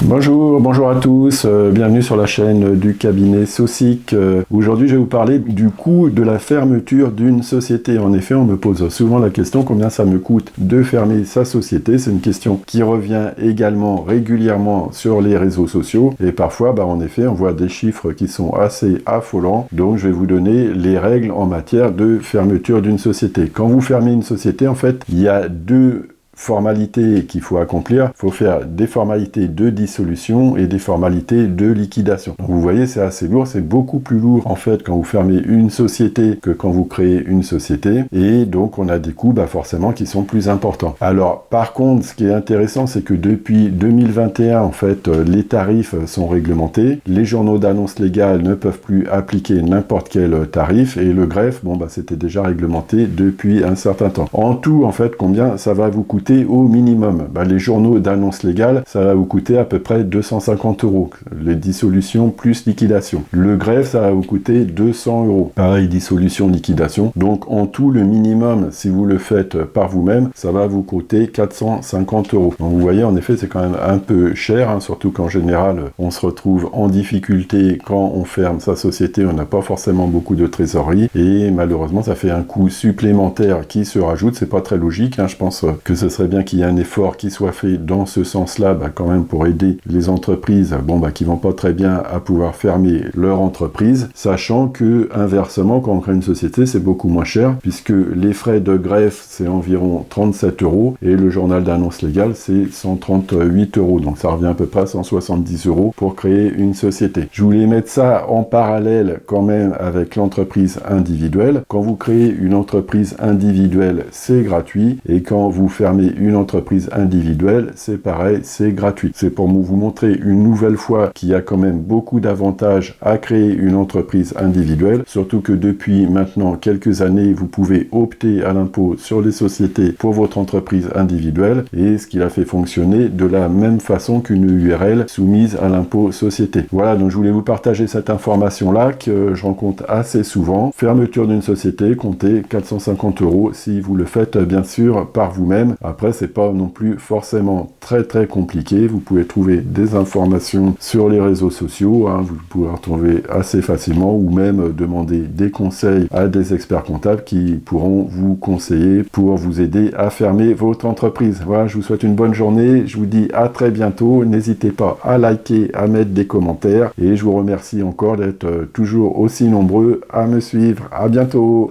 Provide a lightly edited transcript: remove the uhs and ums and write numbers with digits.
Bonjour à tous, bienvenue sur la chaîne du cabinet Saucic. Aujourd'hui je vais vous parler du coût de la fermeture d'une société. En effet, on me pose souvent la question combien ça me coûte de fermer sa société. C'est une question qui revient également régulièrement sur les réseaux sociaux et parfois en effet on voit des chiffres qui sont assez affolants. Donc je vais vous donner les règles en matière de fermeture d'une société. Quand vous fermez une société, en fait, il y a deux formalités qu'il faut accomplir. Il faut faire des formalités de dissolution et des formalités de liquidation. Donc vous voyez, c'est assez lourd, c'est beaucoup plus lourd en fait quand vous fermez une société que quand vous créez une société, et donc on a des coûts forcément qui sont plus importants. Alors par contre, ce qui est intéressant, c'est que depuis 2021 en fait, les tarifs sont réglementés, les journaux d'annonce légale ne peuvent plus appliquer n'importe quel tarif, et le greffe, c'était déjà réglementé depuis un certain temps. En tout, en fait, combien ça va vous coûter au minimum? Les journaux d'annonce légale, ça va vous coûter à peu près 250 €. Les dissolutions plus liquidation. Le greffe, ça va vous coûter 200 €. Pareil, dissolution, liquidation. Donc en tout, le minimum, si vous le faites par vous-même, ça va vous coûter 450 €. Donc vous voyez, en effet, c'est quand même un peu cher, surtout qu'en général, on se retrouve en difficulté quand on ferme sa société, on n'a pas forcément beaucoup de trésorerie, et malheureusement, ça fait un coût supplémentaire qui se rajoute. C'est pas très logique, je pense que ce serait bien qu'il y ait un effort qui soit fait dans ce sens-là, quand même pour aider les entreprises, qui vont pas très bien à pouvoir fermer leur entreprise, sachant que inversement, quand on crée une société, c'est beaucoup moins cher, puisque les frais de greffe, c'est environ 37 € et le journal d'annonce légale, c'est 138 €. Donc ça revient à peu près à 170 € pour créer une société. Je voulais mettre ça en parallèle quand même avec l'entreprise individuelle. Quand vous créez une entreprise individuelle, c'est gratuit, et quand vous fermez une entreprise individuelle, c'est pareil, c'est gratuit. C'est pour vous montrer une nouvelle fois qu'il y a quand même beaucoup d'avantages à créer une entreprise individuelle, surtout que depuis maintenant quelques années, vous pouvez opter à l'impôt sur les sociétés pour votre entreprise individuelle, et ce qui la fait fonctionner de la même façon qu'une URL soumise à l'impôt société. Voilà, donc je voulais vous partager cette information-là que je rencontre assez souvent. Fermeture d'une société, comptez 450 € si vous le faites bien sûr par vous-même. Après, c'est pas non plus forcément très compliqué. Vous pouvez trouver des informations sur les réseaux sociaux, vous pouvez retrouver assez facilement, ou même demander des conseils à des experts comptables qui pourront vous conseiller pour vous aider à fermer votre entreprise. Voilà, je vous souhaite une bonne journée. Je vous dis à très bientôt. N'hésitez pas à liker, à mettre des commentaires, et je vous remercie encore d'être toujours aussi nombreux à me suivre. À bientôt.